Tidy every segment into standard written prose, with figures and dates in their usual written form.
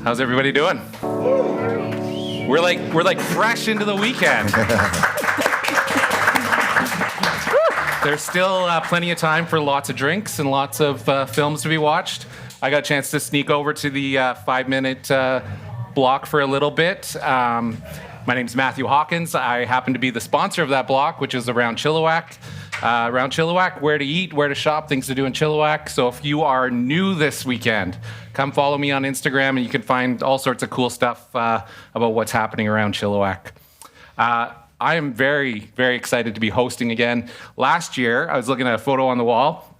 How's everybody doing? We're like fresh into the weekend. There's still plenty of time for lots of drinks and lots of films to be watched. I got a chance to sneak over to the 5-minute block for a little bit. My name's Matthew Hawkins. I happen to be the sponsor of that block, which is around Chilliwack. Around Chilliwack, where to eat, where to shop, things to do in Chilliwack. So if you are new this weekend, come follow me on Instagram and you can find all sorts of cool stuff about what's happening around Chilliwack. I am very, very excited to be hosting again. Last year, I was looking at a photo on the wall.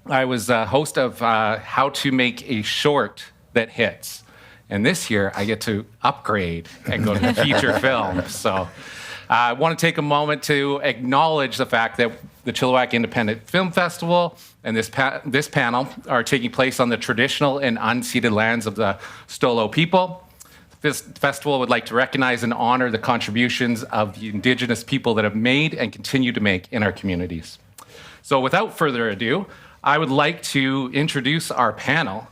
I was host of How to Make a Short That Hits. And this year, I get to upgrade and go to feature film. So I want to take a moment to acknowledge the fact that the Chilliwack Independent Film Festival and this panel are taking place on the traditional and unceded lands of the Stolo people. This festival would like to recognize and honor the contributions of the Indigenous people that have made and continue to make in our communities. So without further ado, I would like to introduce our panel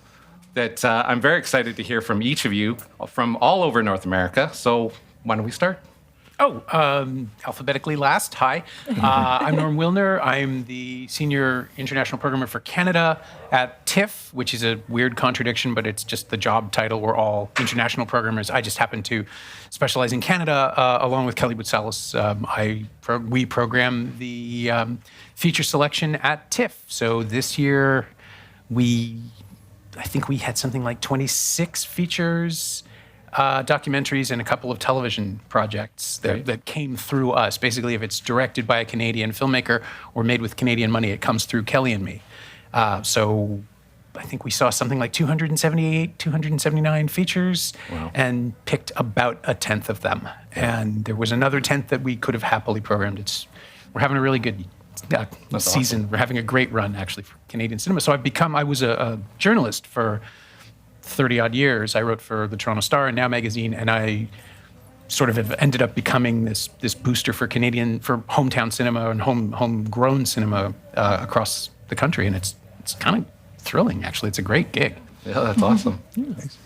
that I'm very excited to hear from each of you from all over North America. So why don't we start? Alphabetically last. Hi, I'm Norm Wilner. I'm the Senior International Programmer for Canada at TIFF, which is a weird contradiction, but it's just the job title. We're all international programmers. I just happen to specialize in Canada, along with Kelly Boutsalis. We program the feature selection at TIFF. So this year, I think we had something like 26 features, documentaries, and a couple of television projects that came through us. Basically, if it's directed by a Canadian filmmaker or made with Canadian money, it comes through Kelly and me. So I think we saw something like 278, 279 features. Wow. And picked about a tenth of them. And there was another tenth that we could have happily programmed. We're having a really good season. Awesome. We're having a great run, actually, for Canadian cinema. So I was a journalist for 30-odd years. I wrote for the Toronto Star and Now Magazine, and I sort of have ended up becoming this booster for hometown cinema and homegrown cinema across the country, and it's kind of thrilling, actually. It's a great gig. Yeah, that's awesome. Yeah, thanks.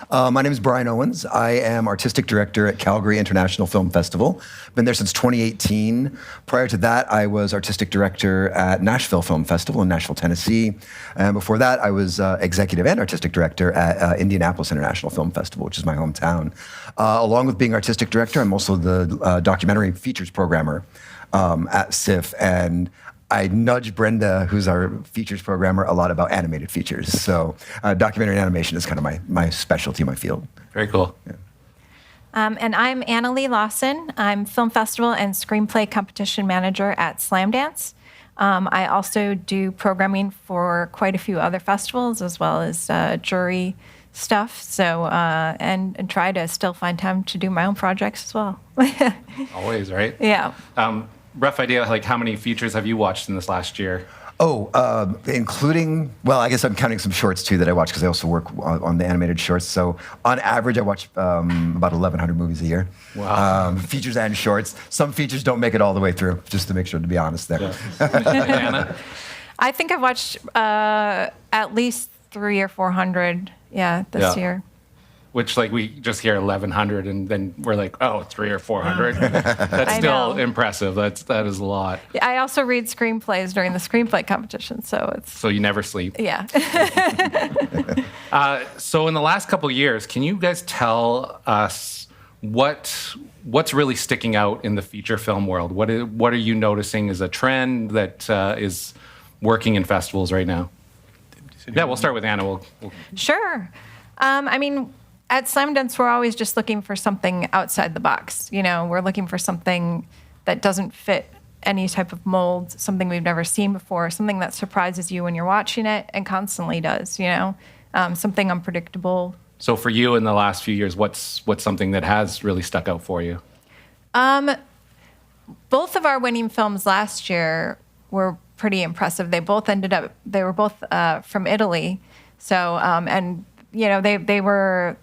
My name is Brian Owens. I am Artistic Director at Calgary International Film Festival. Been there since 2018. Prior to that, I was Artistic Director at Nashville Film Festival in Nashville, Tennessee. And before that, I was Executive and Artistic Director at Indianapolis International Film Festival, which is my hometown. Along with being Artistic Director, I'm also the documentary features programmer at SIF. And I nudge Brenda, who's our features programmer, a lot about animated features. So documentary and animation is kind of my specialty, my field. Very cool. Yeah. And I'm Annalee Lawson. I'm Film Festival and Screenplay Competition Manager at Slamdance. I also do programming for quite a few other festivals as well as jury stuff. So, and try to still find time to do my own projects as well. Always, right? Yeah. Rough idea, like how many features have you watched in this last year? Including, well, I guess I'm counting some shorts too that I watch because I also work on the animated shorts. So on average, I watch about 1,100 movies a year. Wow. Features and shorts. Some features don't make it all the way through, just to make sure, to be honest there. Yeah. Anna? I think I've watched at least 300 or 400, this year. Which, like, we just hear 1,100, and then we're like, oh, 300 or 400. That's still impressive. That is a lot. I also read screenplays during the screenplay competition, so it's... So you never sleep. Yeah. So in the last couple of years, can you guys tell us what's really sticking out in the feature film world? What are you noticing as a trend that is working in festivals right now? Yeah, we'll start with Anna. Sure. I mean, at Slamdance, we're always just looking for something outside the box. You know, we're looking for something that doesn't fit any type of mold, something we've never seen before, something that surprises you when you're watching it and constantly does, something unpredictable. So for you in the last few years, what's something that has really stuck out for you? Both of our winning films last year were pretty impressive. They were both from Italy. So, they were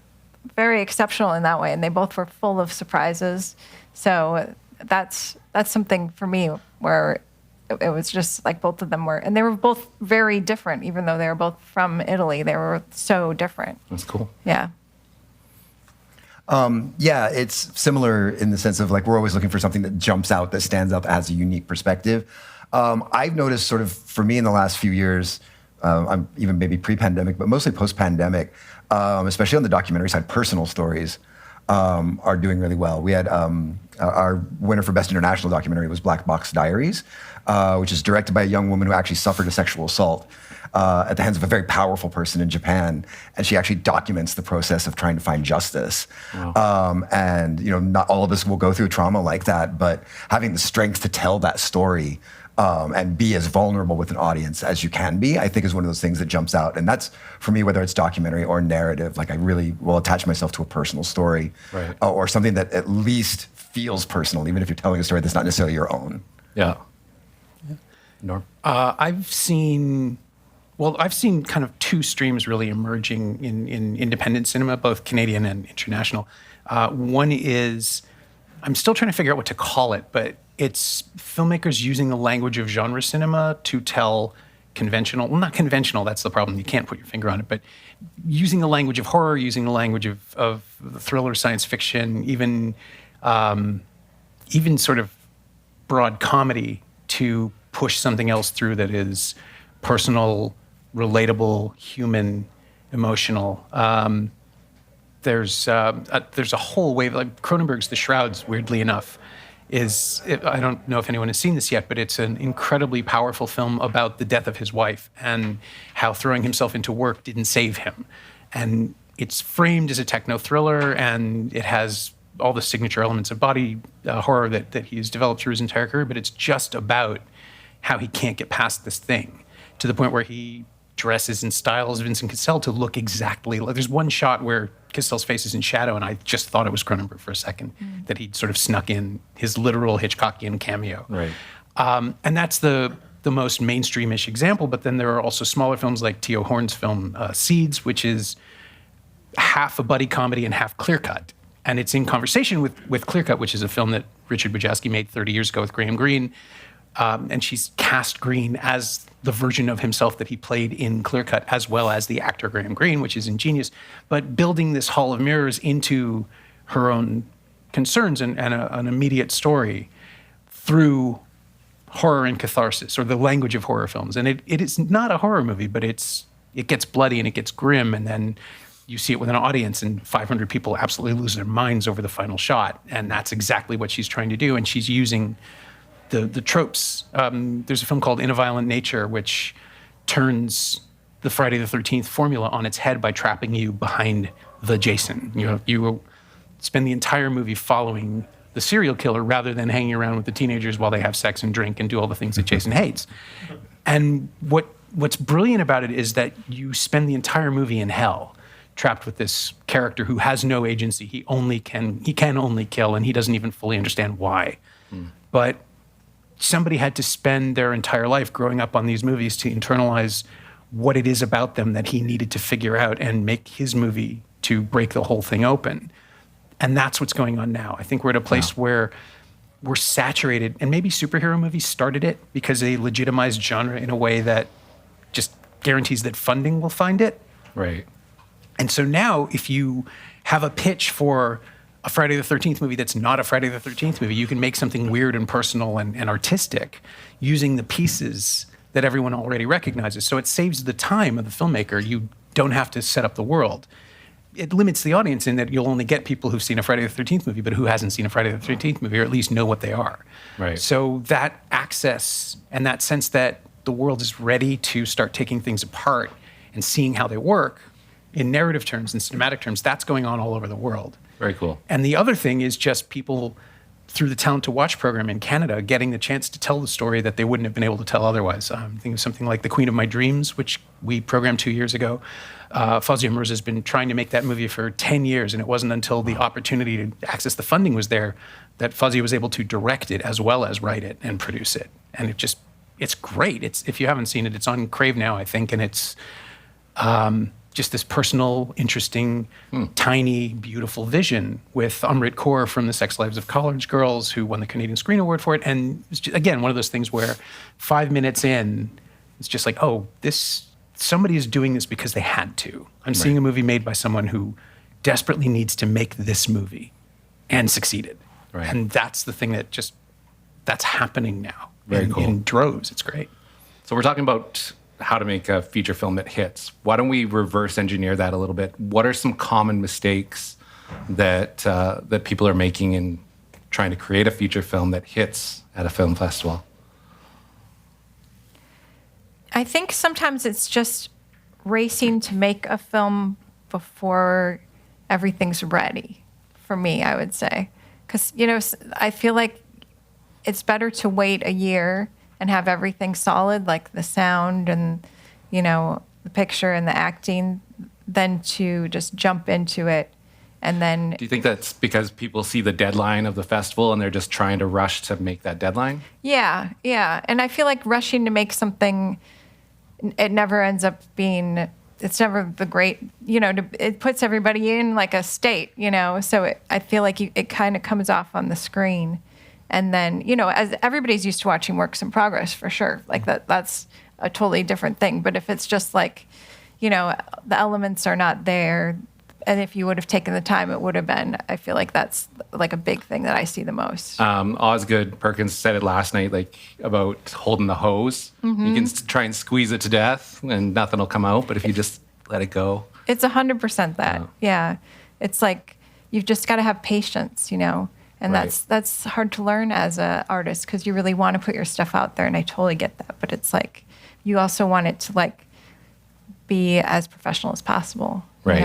very exceptional in that way, and they both were full of surprises. So that's something for me where it was just like both of them were, and they were both very different, even though they were both from Italy. They were so different. That's cool. Yeah. Yeah, it's similar in the sense of like we're always looking for something that jumps out, that stands out, that has a unique perspective. I've noticed sort of for me in the last few years, I'm even maybe pre-pandemic, but mostly post-pandemic, especially on the documentary side, personal stories are doing really well. We had our winner for Best International Documentary was Black Box Diaries, which is directed by a young woman who actually suffered a sexual assault at the hands of a very powerful person in Japan, and she actually documents the process of trying to find justice. Wow. And not all of us will go through trauma like that, but having the strength to tell that story and be as vulnerable with an audience as you can be, I think is one of those things that jumps out. And that's, for me, whether it's documentary or narrative, like I really will attach myself to a personal story, right, or something that at least feels personal, even if you're telling a story that's not necessarily your own. Yeah. Norm? I've seen kind of two streams really emerging in independent cinema, both Canadian and international. One is, I'm still trying to figure out what to call it, but it's filmmakers using the language of genre cinema to tell conventional, well, not conventional, that's the problem, you can't put your finger on it, but using the language of horror, using the language of the thriller, science fiction, even sort of broad comedy to push something else through that is personal, relatable, human, emotional. There's a whole wave, like Cronenberg's The Shrouds, weirdly enough, I don't know if anyone has seen this yet, but it's an incredibly powerful film about the death of his wife and how throwing himself into work didn't save him. And it's framed as a techno thriller, and it has all the signature elements of body horror that he's developed through his entire career, but it's just about how he can't get past this thing, to the point where he dresses and styles Vincent Cassel to look exactly like. There's one shot where Cassel's face is in shadow, and I just thought it was Cronenberg for a second, that he'd sort of snuck in his literal Hitchcockian cameo. Right. And that's the most mainstream-ish example, but then there are also smaller films like T.O. Horn's film Seeds, which is half a buddy comedy and half Clear Cut. And it's in conversation with Clear Cut, which is a film that Richard Bujowski made 30 years ago with Graham Greene. And she's cast Greene as the version of himself that he played in Clear Cut, as well as the actor Graham Greene, which is ingenious. But building this hall of mirrors into her own concerns and an immediate story through horror and catharsis, or the language of horror films. And it is not a horror movie, but it gets bloody and it gets grim, and then you see it with an audience and 500 people absolutely lose their minds over the final shot. And that's exactly what she's trying to do. And she's using the tropes. There's a film called In a Violent Nature, which turns the Friday the 13th formula on its head by trapping you behind the Jason. You spend the entire movie following the serial killer rather than hanging around with the teenagers while they have sex and drink and do all the things that Jason hates. And what's brilliant about it is that you spend the entire movie in hell, trapped with this character who has no agency. He can only kill, and he doesn't even fully understand why. But somebody had to spend their entire life growing up on these movies to internalize what it is about them that he needed to figure out and make his movie to break the whole thing open. And that's what's going on now. I think we're at a place where we're saturated, and maybe superhero movies started it because they legitimized genre in a way that just guarantees that funding will find it. Right. And so now if you have a pitch for a Friday the 13th movie that's not a Friday the 13th movie, you can make something weird and personal and artistic using the pieces that everyone already recognizes. So it saves the time of the filmmaker. You don't have to set up the world. It limits the audience in that you'll only get people who've seen a Friday the 13th movie, but who hasn't seen a Friday the 13th movie, or at least know what they are. Right. So that access and that sense that the world is ready to start taking things apart and seeing how they work in narrative terms and cinematic terms, that's going on all over the world. Very cool. And the other thing is just people through the Talent to Watch program in Canada getting the chance to tell the story that they wouldn't have been able to tell otherwise. Think of something like The Queen of My Dreams, which we programmed 2 years ago. Fawzia Mirza has been trying to make that movie for 10 years, and it wasn't until the opportunity to access the funding was there that Fawzia was able to direct it as well as write it and produce it. And it's great. If you haven't seen it, it's on Crave now, I think, and it's just this personal, interesting, tiny, beautiful vision with Amrit Kaur from The Sex Lives of College Girls, who won the Canadian Screen Award for it. And it's just, again, one of those things where 5 minutes in, it's just like, oh, somebody is doing this because they had to. I'm seeing a movie made by someone who desperately needs to make this movie and succeeded. Right. And that's the thing that's happening now. Very cool. In droves. It's great. So we're talking about how to make a feature film that hits. Why don't we reverse engineer that a little bit? What are some common mistakes that that people are making in trying to create a feature film that hits at a film festival? I think sometimes it's just racing to make a film before everything's ready. For me, I would say, because I feel like it's better to wait a year and have everything solid, like the sound and, the picture and the acting, than to just jump into it. And then, Do you think that's because people see the deadline of the festival and they're just trying to rush to make that deadline? yeah. And I feel like rushing to make something, it never ends up being, it's never the great, it puts everybody in like a state, so I feel like it kind of comes off on the screen. And then, as everybody's used to watching works in progress, for sure, like that's a totally different thing. But if it's just like, the elements are not there, and if you would have taken the time, it would have been, I feel like that's like a big thing that I see the most. Osgood Perkins said it last night, like about holding the hose. Mm-hmm. You can try and squeeze it to death and nothing will come out, but if you just let it go. It's 100% that. Yeah. It's like, you've just got to have patience, and Right. that's hard to learn as an artist, because you really want to put your stuff out there, and I totally get that. But it's like, you also want it to like be as professional as possible. Right.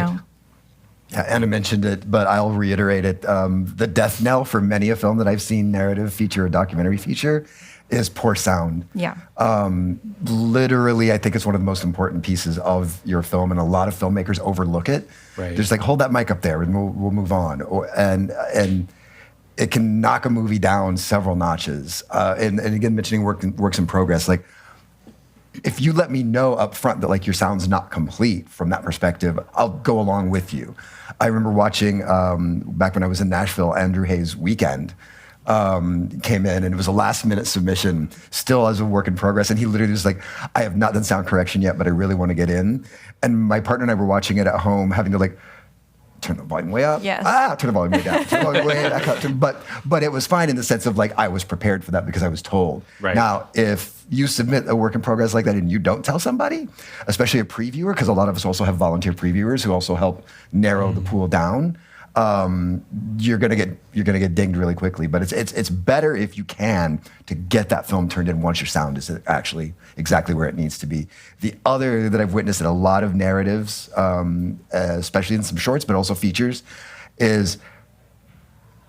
Yeah, Anna mentioned it, but I'll reiterate it. The death knell for many a film that I've seen, narrative feature or documentary feature, is poor sound. Yeah. Literally, I think it's one of the most important pieces of your film, and a lot of filmmakers overlook it. Right. Just like, hold that mic up there, and we'll move on. And it can knock a movie down several notches. And again, mentioning works in progress, like, if you let me know up front that like your sound's not complete from that perspective, I'll go along with you. I remember watching back when I was in Nashville, Andrew Hayes' Weekend came in, and it was a last minute submission, still as a work in progress. And he literally was like, I have not done sound correction yet, but I really want to get in. And my partner and I were watching it at home, having to like, turn the volume way up. Yes. Turn the volume way down. Turn the volume way back up. But it was fine in the sense of like, I was prepared for that because I was told. Right. Now, if you submit a work in progress like that and you don't tell somebody, especially a previewer, because a lot of us also have volunteer previewers who also help narrow the pool down, you're gonna get dinged really quickly. But it's better if you can to get that film turned in once your sound is actually exactly where it needs to be. The other that I've witnessed in a lot of narratives, especially in some shorts, but also features, is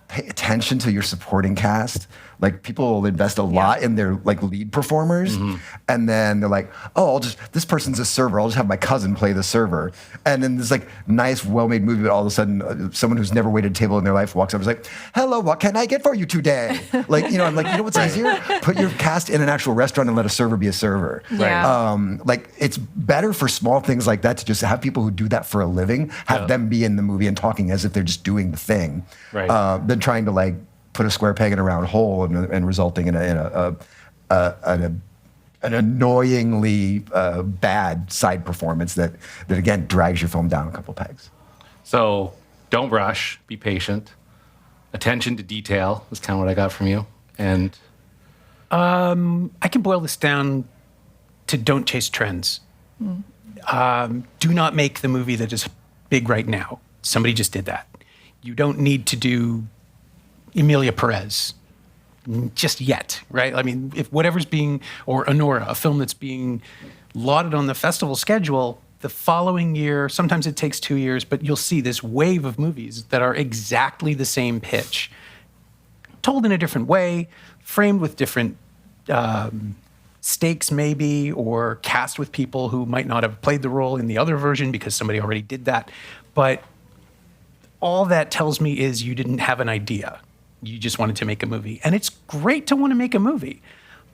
pay attention to your supporting cast. Like, people will invest a lot in their like lead performers, and then they're like, oh, this person's a server, I'll just have my cousin play the server. And then this like nice, well-made movie, but all of a sudden someone who's never waited a table in their life walks up and is like, hello, what can I get for you today? Like, I'm like, what's easier? Put your cast in an actual restaurant and let a server be a server. Yeah. Like, it's better for small things like that to just have people who do that for a living, have them be in the movie and talking as if they're just doing the thing, than trying to like put a square peg in a round hole and resulting in an annoyingly bad side performance that again drags your film down a couple pegs. So don't rush, be patient. Attention to detail is kind of what I got from you. And I can boil this down to don't chase trends. Do not make the movie that is big right now. Somebody just did that. You don't need to do Emilia Perez just yet, right? I mean, if whatever's being, or Honora, a film that's being lauded on the festival schedule, the following year, sometimes it takes 2 years, but you'll see this wave of movies that are exactly the same pitch, told in a different way, framed with different stakes maybe, or cast with people who might not have played the role in the other version because somebody already did that. But all that tells me is you didn't have an idea. You just wanted to make a movie. And it's great to want to make a movie,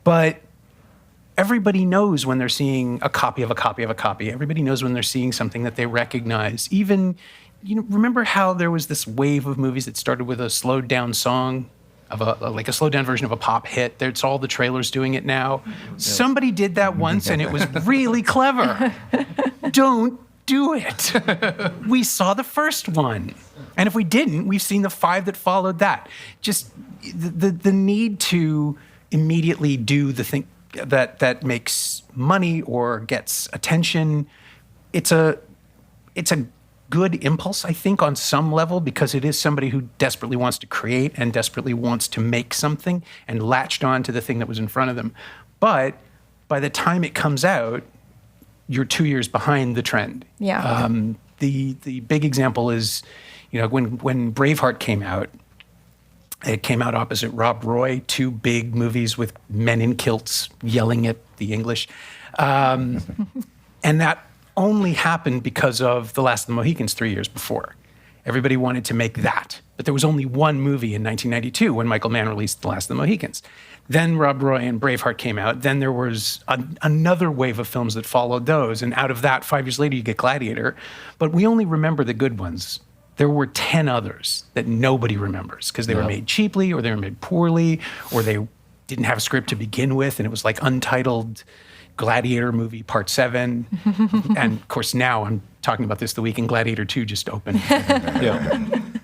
but everybody knows when they're seeing a copy of a copy of a copy. Everybody knows when they're seeing something that they recognize. Even, remember how there was this wave of movies that started with a slowed down song of a slowed down version of a pop hit? There's all the trailers doing it now. Somebody did that once and it was really clever. Don't do it. We saw the first one. And if we didn't, we've seen the 5 that followed that. Just the need to immediately do the thing that makes money or gets attention. It's a good impulse, I think, on some level, because it is somebody who desperately wants to create and desperately wants to make something and latched on to the thing that was in front of them. But by the time it comes out, you're 2 years behind the trend. Yeah. The big example is, when Braveheart came out, it came out opposite Rob Roy, 2 big movies with men in kilts yelling at the English. And that only happened because of The Last of the Mohicans 3 years before. Everybody wanted to make that. But there was only one movie in 1992 when Michael Mann released The Last of the Mohicans. Then Rob Roy and Braveheart came out. Then there was another wave of films that followed those. And out of that, 5 years later, you get Gladiator. But we only remember the good ones. There were 10 others that nobody remembers because they were made cheaply, or they were made poorly, or they didn't have a script to begin with, and it was like untitled Gladiator movie Part 7. And of course, now I'm talking about this the week, and Gladiator 2 just opened.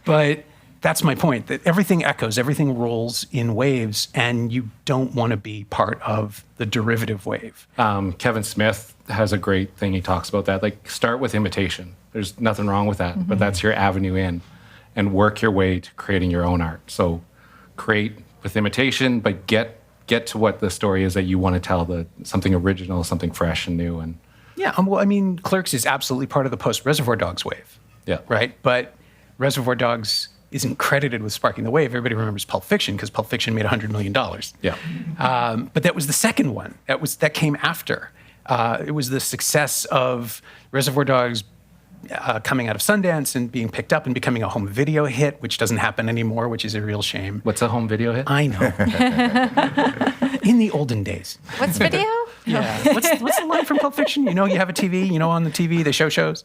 But that's my point, that everything echoes, everything rolls in waves, and you don't want to be part of the derivative wave. Kevin Smith has a great thing. He talks about that. Like, start with imitation. There's nothing wrong with that, but that's your avenue in, and work your way to creating your own art. So create with imitation, but get to what the story is that you want to tell, something original, something fresh and new. And yeah, well, I mean, Clerks is absolutely part of the post-Reservoir Dogs wave. Yeah. Right? But Reservoir Dogs isn't credited with sparking the wave. Everybody remembers Pulp Fiction because Pulp Fiction made $100 million. Yeah. But that was the second one. That came after. It was the success of Reservoir Dogs coming out of Sundance and being picked up and becoming a home video hit, which doesn't happen anymore, which is a real shame. What's a home video hit? I know. In the olden days. What's video? Yeah. What's the line from Pulp Fiction? You have a TV, on the TV, they show shows.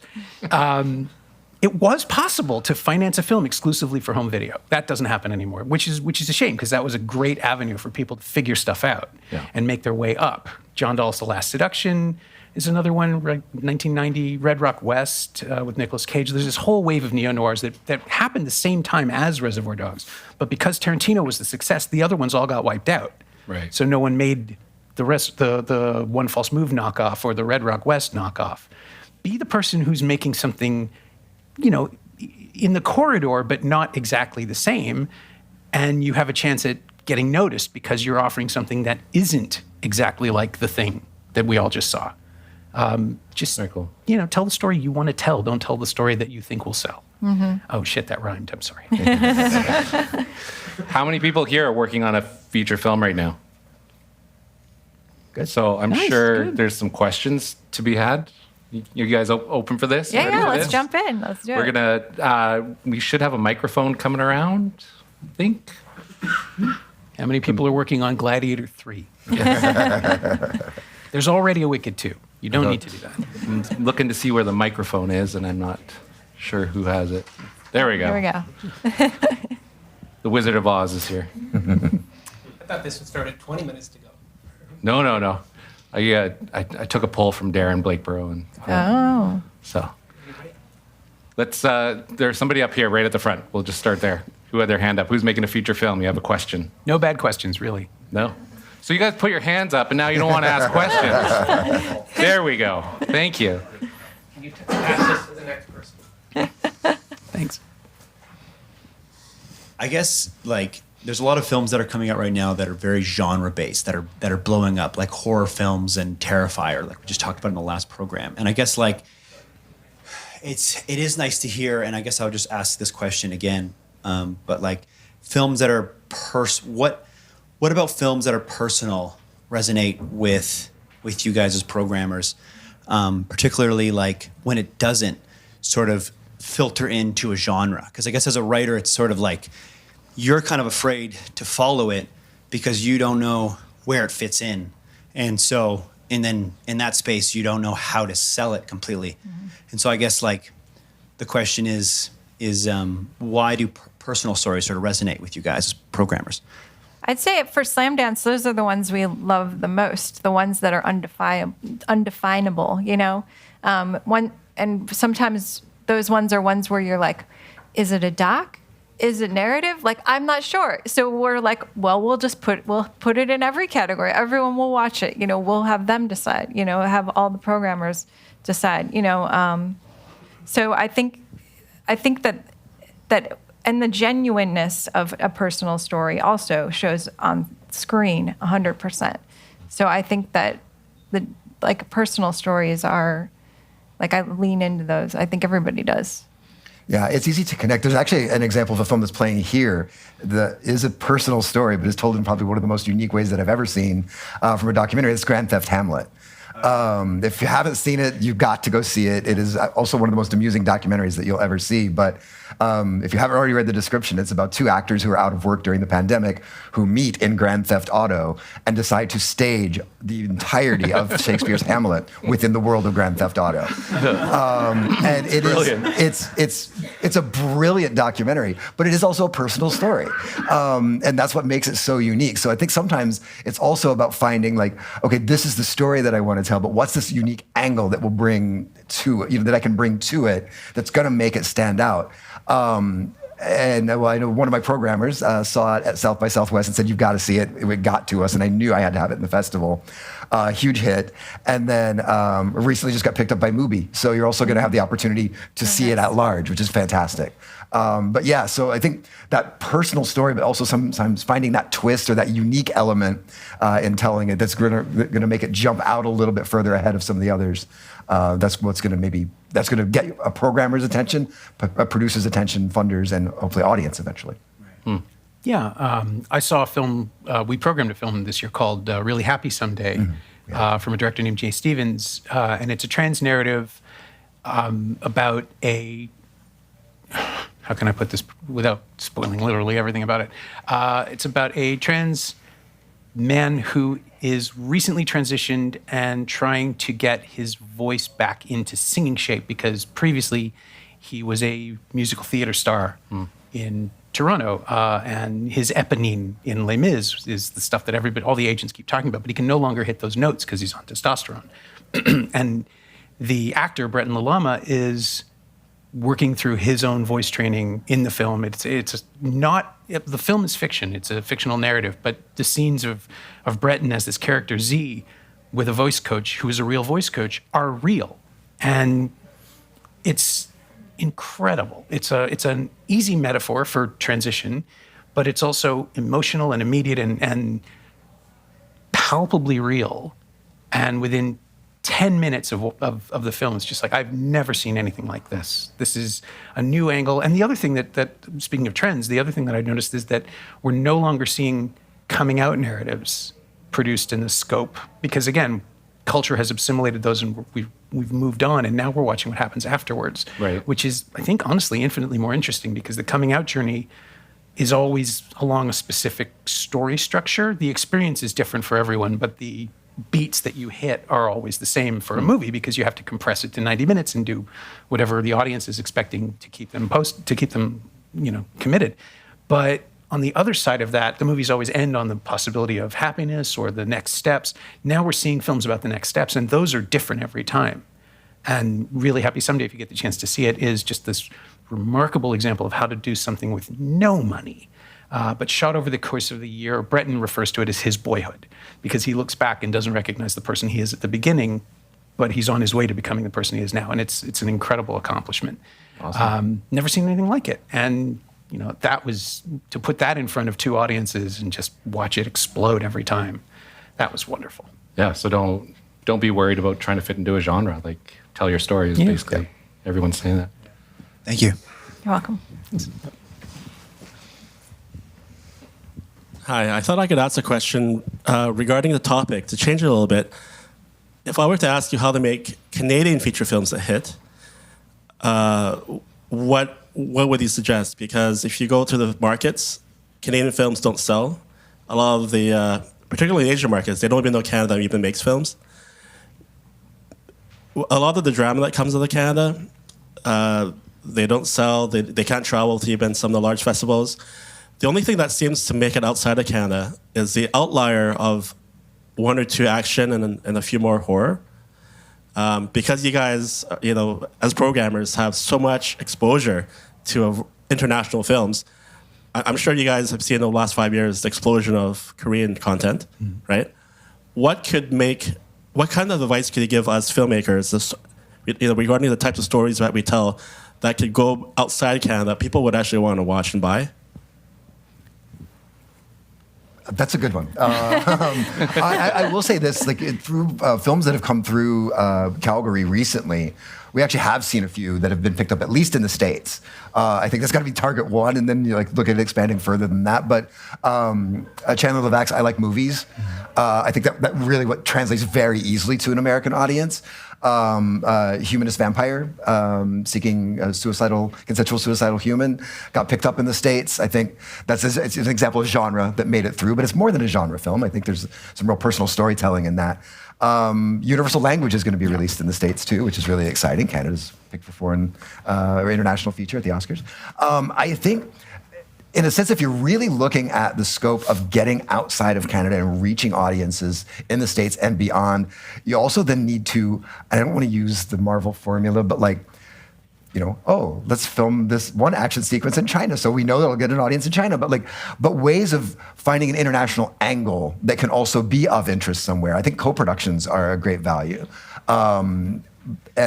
It was possible to finance a film exclusively for home video. That doesn't happen anymore, which is a shame, because that was a great avenue for people to figure stuff out and make their way up. John Dahl's The Last Seduction is another one, 1990, Red Rock West with Nicolas Cage. There's this whole wave of neo-noirs that happened the same time as Reservoir Dogs. But because Tarantino was the success, the other ones all got wiped out. Right. So no one made the rest, the One False Move knockoff or the Red Rock West knockoff. Be the person who's making something, in the corridor, but not exactly the same. And you have a chance at getting noticed because you're offering something that isn't exactly like the thing that we all just saw. Just, very cool. Tell the story you want to tell. Don't tell the story that you think will sell. Oh, shit, that rhymed. I'm sorry. How many people here are working on a feature film right now? Good. So I'm Nice, sure good. there's some questions to be had. You guys open for this? Ready Yeah, for let's this? jump in. Let's do We're it. we should have a microphone coming around, I think. How many people are working on Gladiator 3? There's already a Wicked 2. You don't need to do that. I'm looking to see where the microphone is, and I'm not sure who has it. There we go. Here we go. The Wizard of Oz is here. I thought this would start at 20 minutes to go. No. I took a poll from Darren Blakeborough, and Oh. so let's. There's somebody up here right at the front. We'll just start there. Who had their hand up? Who's making a feature film? You have a question? No bad questions, really. No. So you guys put your hands up, and now you don't want to ask questions. There we go. Thank you. Can you pass this to the next person? Thanks. I guess there's a lot of films that are coming out right now that are very genre based, that are blowing up, like horror films and Terrifier, like we just talked about in the last program. And I guess it is nice to hear, and I guess I'll just ask this question again. But films that are what about films that are personal resonate with you guys as programmers, particularly when it doesn't sort of filter into a genre? Because I guess as a writer, it's sort of you're kind of afraid to follow it because you don't know where it fits in. And so, and then in that space, you don't know how to sell it completely. Mm-hmm. And so I guess the question is why do personal stories sort of resonate with you guys as programmers? I'd say for Slamdance, those are the ones we love the most, the ones that are undefinable, and sometimes those ones are ones where you're like, is it a doc? Is it narrative? Like, I'm not sure. So we're like, well, we'll put it in every category. Everyone will watch it. We'll have them decide. Have all the programmers decide. So I think that and the genuineness of a personal story also shows on screen 100%. So I think that personal stories are like, I lean into those. I think everybody does. Yeah, it's easy to connect. There's actually an example of a film that's playing here that is a personal story, but is told in probably one of the most unique ways that I've ever seen from a documentary. It's Grand Theft Hamlet. If you haven't seen it, you've got to go see it. It is also one of the most amusing documentaries that you'll ever see. But if you haven't already read the description, it's about two actors who are out of work during the pandemic who meet in Grand Theft Auto and decide to stage the entirety of Shakespeare's Hamlet within the world of Grand Theft Auto. And it is, it's a brilliant documentary, but it is also a personal story. And that's what makes it so unique. So I think sometimes it's also about finding like, okay, this is the story that I want to tell, but what's this unique angle that will bring to it, that I can bring to it that's going to make it stand out. And I know one of my programmers saw it at South by Southwest and said, "You've got to see it." It got to us, and I knew I had to have it in the festival. Huge hit. And then recently just got picked up by Mubi. So you're also going to have the opportunity to see it at large, which is fantastic. But yeah, so I think that personal story, but also sometimes finding that twist or that unique element in telling it that's going to make it jump out a little bit further ahead of some of the others. That's what's going to get a programmer's attention, a producer's attention, funders, and hopefully audience eventually. Right. Yeah, I saw a film. We programmed a film this year called "Really Happy Someday" from a director named Jay Stevens, and it's a trans narrative about a. How can I put this without spoiling literally everything about it? It's about a trans man who is recently transitioned and trying to get his voice back into singing shape because previously he was a musical theater star in Toronto, and his eponine in Les Mis is the stuff that all the agents keep talking about, but he can no longer hit those notes because he's on testosterone. And the actor, Bretton Lalama, is working through his own voice training in the film. It's not, the film is fiction. It's a fictional narrative, but the scenes of Bretton as this character Z with a voice coach who is a real voice coach are real. And it's incredible. It's an easy metaphor for transition, but it's also emotional and immediate and palpably real. And within 10 minutes of the film, it's just like, I've never seen anything like this. This is a new angle. And the other thing that speaking of trends, the other thing that I noticed is that we're no longer seeing coming out narratives produced in the scope, because again, culture has assimilated those and we've moved on, and now we're watching what happens afterwards, right? Which is, I think, honestly, infinitely more interesting because the coming out journey is always along a specific story structure. The experience is different for everyone, but the beats that you hit are always the same for a movie because you have to compress it to 90 minutes and do whatever the audience is expecting to keep them committed. But on the other side of that, the movies always end on the possibility of happiness or the next steps. Now we're seeing films about the next steps, and those are different every time. And Really Happy Someday, if you get the chance to see it, is just this remarkable example of how to do something with no money, but shot over the course of the year. Bretton refers to it as his boyhood because he looks back and doesn't recognize the person he is at the beginning, but he's on his way to becoming the person he is now. And it's an incredible accomplishment. Awesome. Never seen anything like it. And that was, to put that in front of two audiences and just watch it explode every time, that was wonderful. Yeah, so don't be worried about trying to fit into a genre. Like, tell your story is basically everyone's saying that. Thank you. You're welcome. Hi, I thought I could ask a question regarding the topic, to change it a little bit. If I were to ask you how to make Canadian feature films a hit, what would you suggest? Because if you go to the markets, Canadian films don't sell. A lot of the, particularly Asian markets, they don't even know Canada even makes films. A lot of the drama that comes out of Canada, they don't sell, they can't travel to even some of the large festivals. The only thing that seems to make it outside of Canada is the outlier of one or two action and a few more horror. because you guys, as programmers, have so much exposure to international films. I'm sure you guys have seen in the last 5 years the explosion of Korean content, right? What kind of advice could you give us filmmakers, regarding the types of stories that we tell that could go outside Canada, people would actually want to watch and buy? That's a good one. I will say this: through films that have come through Calgary recently, we actually have seen a few that have been picked up, at least in the States. I think that's got to be target one, and then you look at it expanding further than that. But Chandler Levac's "I Like Movies," I think that really what translates very easily to an American audience. Humanist Vampire, seeking a consensual suicidal human, got picked up in the States. I think it's an example of genre that made it through, but it's more than a genre film. I think there's some real personal storytelling in that. Universal Language is going to be released in the States too, which is really exciting. Canada's picked for foreign or international feature at the Oscars. I think, in a sense, if you're really looking at the scope of getting outside of Canada and reaching audiences in the States and beyond, you also then need to, I don't want to use the Marvel formula, but let's film this one action sequence in China so we know that it'll get an audience in China. But ways of finding an international angle that can also be of interest somewhere. I think co-productions are a great value. I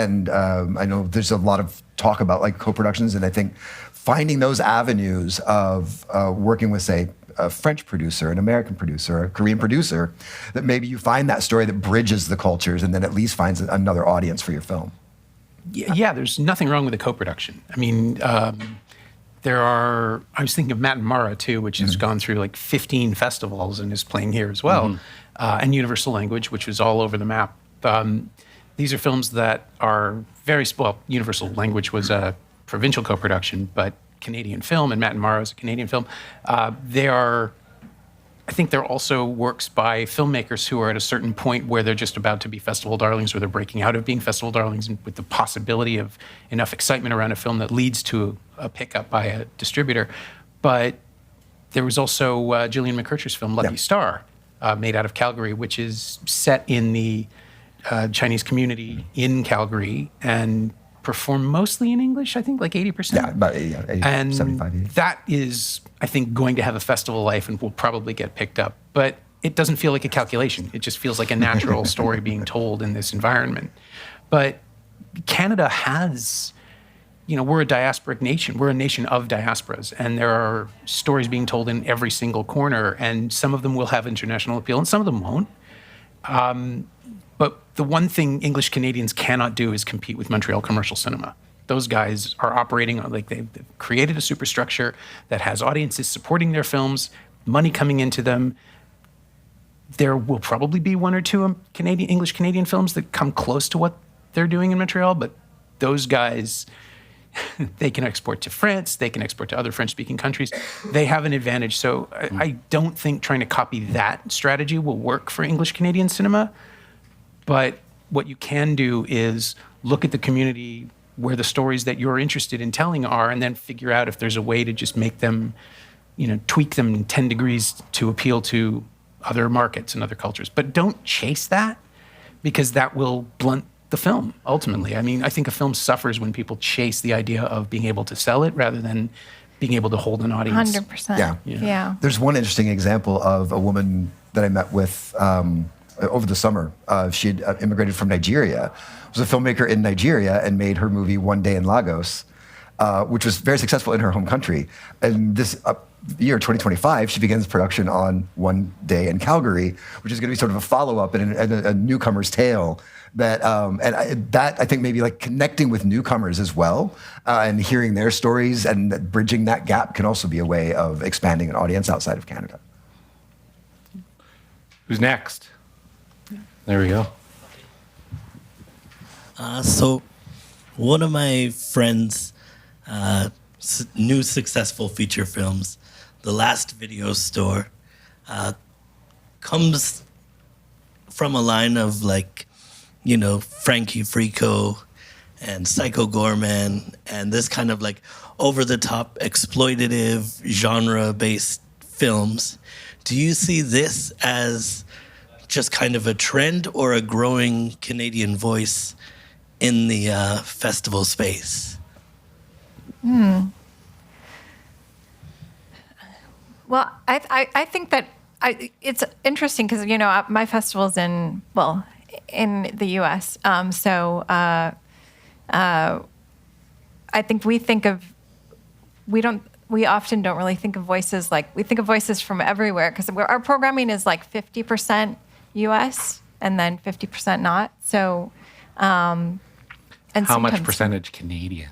know there's a lot of talk about co-productions, and I think finding those avenues of working with, say, a French producer, an American producer, a Korean producer, that maybe you find that story that bridges the cultures and then at least finds another audience for your film. Yeah, there's nothing wrong with a co-production. I mean, I was thinking of Matt and Mara too, which has gone through 15 festivals and is playing here as well, and Universal Language, which was all over the map. These are films that are very, Universal Language was a provincial co-production, but Canadian film, and Matt and Mara is a Canadian film. I think they're also works by filmmakers who are at a certain point where they're just about to be festival darlings, or they're breaking out of being festival darlings, and with the possibility of enough excitement around a film that leads to a pickup by a distributor. But there was also Gillian McKercher's film Lucky Star, made out of Calgary, which is set in the Chinese community in Calgary and perform mostly in English, I think 80%. Yeah, about 80, and 75, 80. That is, I think, going to have a festival life and will probably get picked up. But it doesn't feel like a calculation. It just feels like a natural story being told in this environment. But Canada has, we're a diasporic nation. We're a nation of diasporas. And there are stories being told in every single corner. And some of them will have international appeal and some of them won't. But the one thing English Canadians cannot do is compete with Montreal commercial cinema. Those guys are operating they've created a superstructure that has audiences supporting their films, money coming into them. There will probably be one or two English Canadian films that come close to what they're doing in Montreal, but those guys, they can export to France, they can export to other French-speaking countries. They have an advantage. So I don't think trying to copy that strategy will work for English Canadian cinema. But what you can do is look at the community where the stories that you're interested in telling are, and then figure out if there's a way to just make them, tweak them 10 degrees to appeal to other markets and other cultures. But don't chase that, because that will blunt the film, ultimately. I mean, I think a film suffers when people chase the idea of being able to sell it rather than being able to hold an audience. 100%. Yeah. There's one interesting example of a woman that I met with over the summer. She had immigrated from Nigeria, was a filmmaker in Nigeria, and made her movie One Day in Lagos, which was very successful in her home country. And this year, 2025, she begins production on One Day in Calgary, which is going to be sort of a follow-up and a newcomer's tale. That I think maybe connecting with newcomers as well, and hearing their stories and bridging that gap can also be a way of expanding an audience outside of Canada. Who's next? There we go. So one of my friends' new successful feature films, The Last Video Store, comes from a line of Frankie Frico and Psycho Gorman and this kind of over-the-top exploitative genre-based films. Do you see this as just kind of a trend or a growing Canadian voice in the festival space? Well, I think that it's interesting because my festival's in the U.S. I think we often don't really think of voices we think of voices from everywhere because our programming is like 50% U.S. and then 50% not. So, and How much percentage Canadian?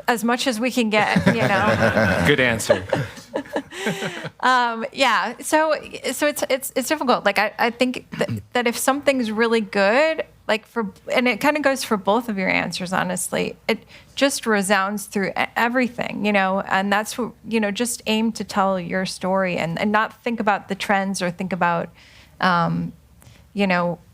as much as we can get, Good answer. Yeah. So it's difficult. Like I think that if something's really good, and it kind of goes for both of your answers, honestly, it just resounds through everything, and that's what, just aim to tell your story and not think about the trends or think about,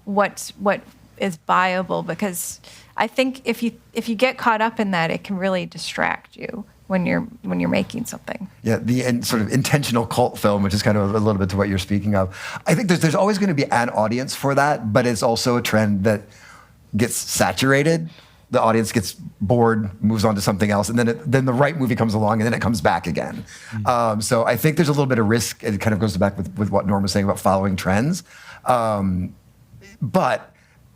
what is viable, because I think if you get caught up in that, it can really distract you when you're making something. Yeah, the sort of intentional cult film, which is kind of a little bit to what you're speaking of. I think there's always going to be an audience for that, but it's also a trend that gets saturated. The audience gets bored, moves on to something else, and then the right movie comes along, and then it comes back again. So I think there's a little bit of risk. It kind of goes back with what Norm was saying about following trends. But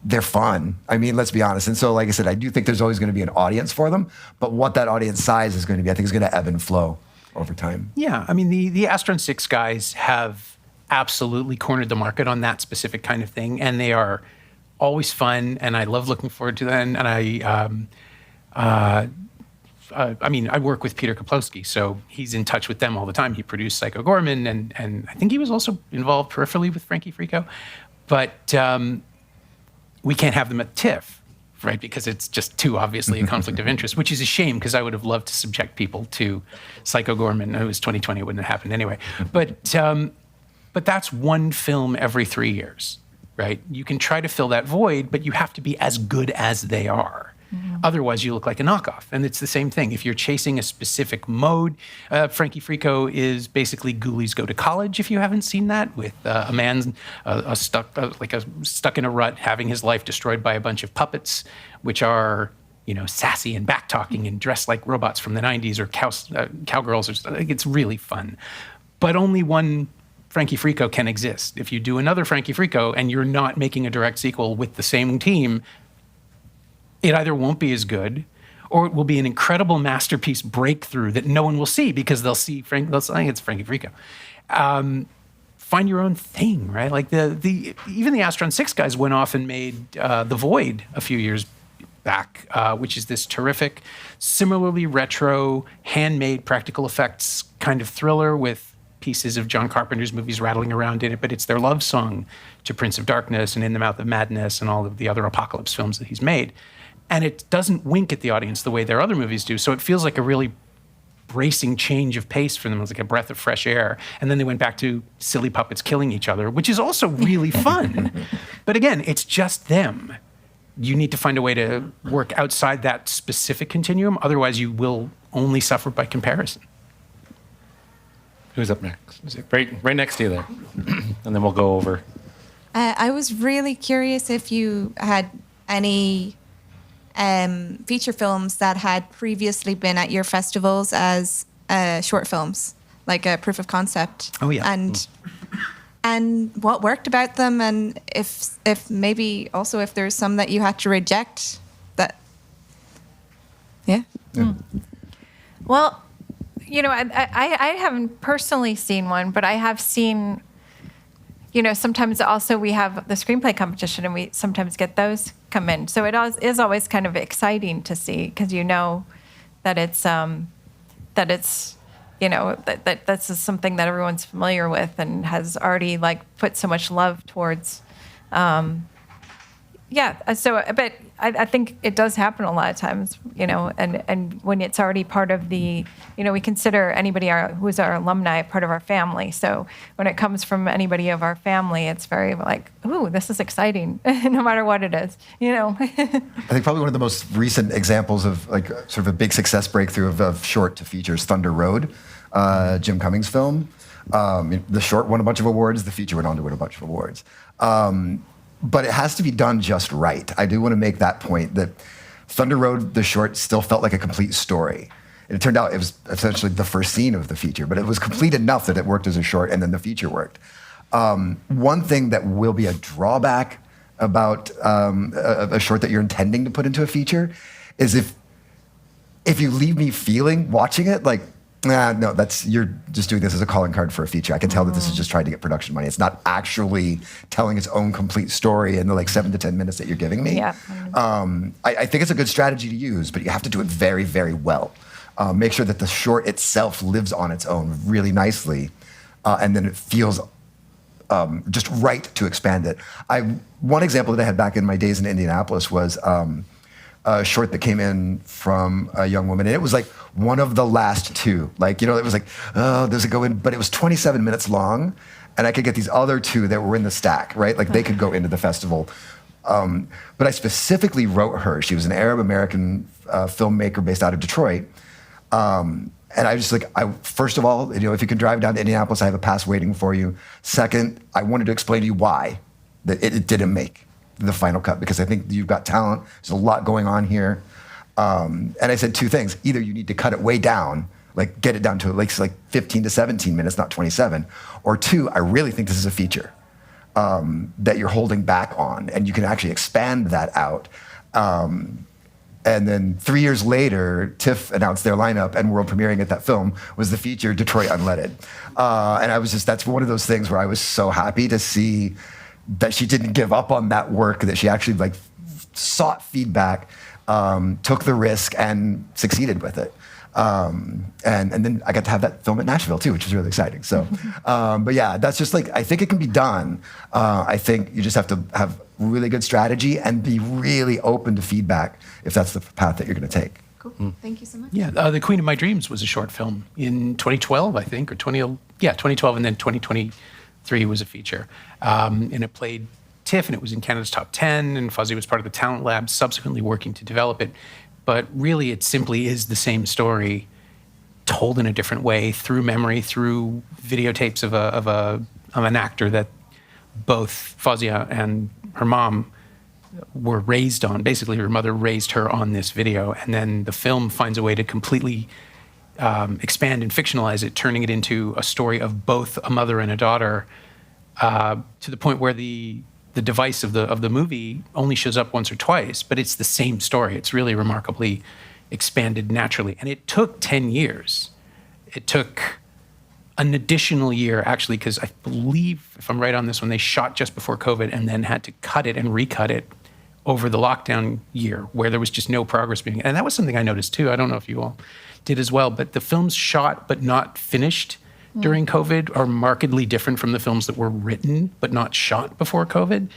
they're fun. I mean, let's be honest. And so, like I said, I do think there's always going to be an audience for them, but what that audience size is going to be, I think is going to ebb and flow over time. Yeah, I mean, the Astron 6 guys have absolutely cornered the market on that specific kind of thing, and they are always fun, and I love looking forward to them. And I work with Peter Kaplowski, so he's in touch with them all the time. He produced Psycho Gorman, and I think he was also involved peripherally with Frankie Frico. But we can't have them at TIFF, right? Because it's just too obviously a conflict of interest, which is a shame because I would have loved to subject people to Psycho Gorman. It was 2020, it wouldn't have happened anyway. But that's one film every 3 years, right? You can try to fill that void, but you have to be as good as they are. Mm-hmm. Otherwise, you look like a knockoff. And it's the same thing. If you're chasing a specific mode, Frankie Frico is basically Ghoulies Go to College, if you haven't seen that, with a man stuck in a rut, having his life destroyed by a bunch of puppets, which are, sassy and back-talking and dressed like robots from the 90s or cowgirls. It's really fun. But only one Frankie Frico can exist. If you do another Frankie Frico and you're not making a direct sequel with the same team, it either won't be as good, or it will be an incredible masterpiece breakthrough that no one will see because they'll say it's Frankie Frico. Find your own thing, right? Like even the Astron 6 guys went off and made The Void a few years back, which is this terrific, similarly retro, handmade practical effects kind of thriller with pieces of John Carpenter's movies rattling around in it, but it's their love song to Prince of Darkness and In the Mouth of Madness and all of the other apocalypse films that he's made. And it doesn't wink at the audience the way their other movies do. So it feels like a really bracing change of pace for them. It was like a breath of fresh air. And then they went back to silly puppets killing each other, which is also really fun. But again, it's just them. You need to find a way to work outside that specific continuum. Otherwise, you will only suffer by comparison. Who's up next? Right next to you there. And then we'll go over. I was really curious if you had any feature films that had previously been at your festivals as short films, like a proof of concept. Oh, yeah. And what worked about them, and if maybe also if there's some that you had to reject. Yeah. Well, I haven't personally seen one, but I have seen, sometimes also we have the screenplay competition and we sometimes get those come in. So it is always kind of exciting to see because that it's that's something that everyone's familiar with and has already put so much love towards. But I think it does happen a lot of times, and when it's already part of the, we consider anybody who's our alumni part of our family. So when it comes from anybody of our family, it's very ooh, this is exciting, no matter what it is, I think probably one of the most recent examples of sort of a big success breakthrough of short to features, Thunder Road, Jim Cummings film. The short won a bunch of awards. The feature went on to win a bunch of awards. But it has to be done just right. I do want to make that point that Thunder Road, the short, still felt like a complete story. And it turned out it was essentially the first scene of the feature, but it was complete enough that it worked as a short, and then the feature worked. One thing that will be a drawback about a short that you're intending to put into a feature is if you leave me feeling watching it like, no, you're just doing this as a calling card for a feature. I can tell that this is just trying to get production money. It's not actually telling its own complete story in the like 7 to 10 minutes that you're giving me. Yeah. I think it's a good strategy to use, but you have to do it very, very well. Make sure that the short itself lives on its own really nicely, and then it feels just right to expand it. One example that I had back in my days in Indianapolis was a short that came in from a young woman, and it was like one of the last two. Like, it was like, oh, does it go in? But it was 27 minutes long, and I could get these other two that were in the stack, right? Like they could go into the festival. But I specifically wrote her. She was an Arab-American filmmaker based out of Detroit. And I just first of all, if you can drive down to Indianapolis, I have a pass waiting for you. Second, I wanted to explain to you why that it didn't make the final cut, because I think you've got talent. There's a lot going on here. And I said two things. Either you need to cut it way down, like get it down to like 15 to 17 minutes, not 27. Or two, I really think this is a feature that you're holding back on, and you can actually expand that out. And then 3 years later, TIFF announced their lineup, and world premiering at that film was the feature Detroit Unleaded. And that's one of those things where I was so happy to see that she didn't give up on that work, that she actually sought feedback, took the risk, and succeeded with it. And then I got to have that film at Nashville too, which was really exciting. So, but yeah, that's just I think it can be done. I think you just have to have really good strategy and be really open to feedback if that's the path that you're going to take. Cool. Thank you so much. Yeah, The Queen of My Dreams was a short film in 2012, I think, or 2012, and then 2023 was a feature. And it played TIFF, and it was in Canada's top 10, and Fuzzy was part of the Talent Lab, subsequently working to develop it. But really, it simply is the same story told in a different way, through memory, through videotapes of an actor that both Fazia and her mom were raised on. Basically, her mother raised her on this video, and then the film finds a way to completely expand and fictionalize it, turning it into a story of both a mother and a daughter, to the point where the device of the movie only shows up once or twice, but it's the same story. It's really remarkably expanded naturally. And it took 10 years. It took an additional year, actually, because I believe, if I'm right on this one, they shot just before COVID and then had to cut it and recut it over the lockdown year, where there was just no progress being. And that was something I noticed too. I don't know if you all did as well, but the films shot but not finished during COVID are markedly different from the films that were written but not shot before COVID,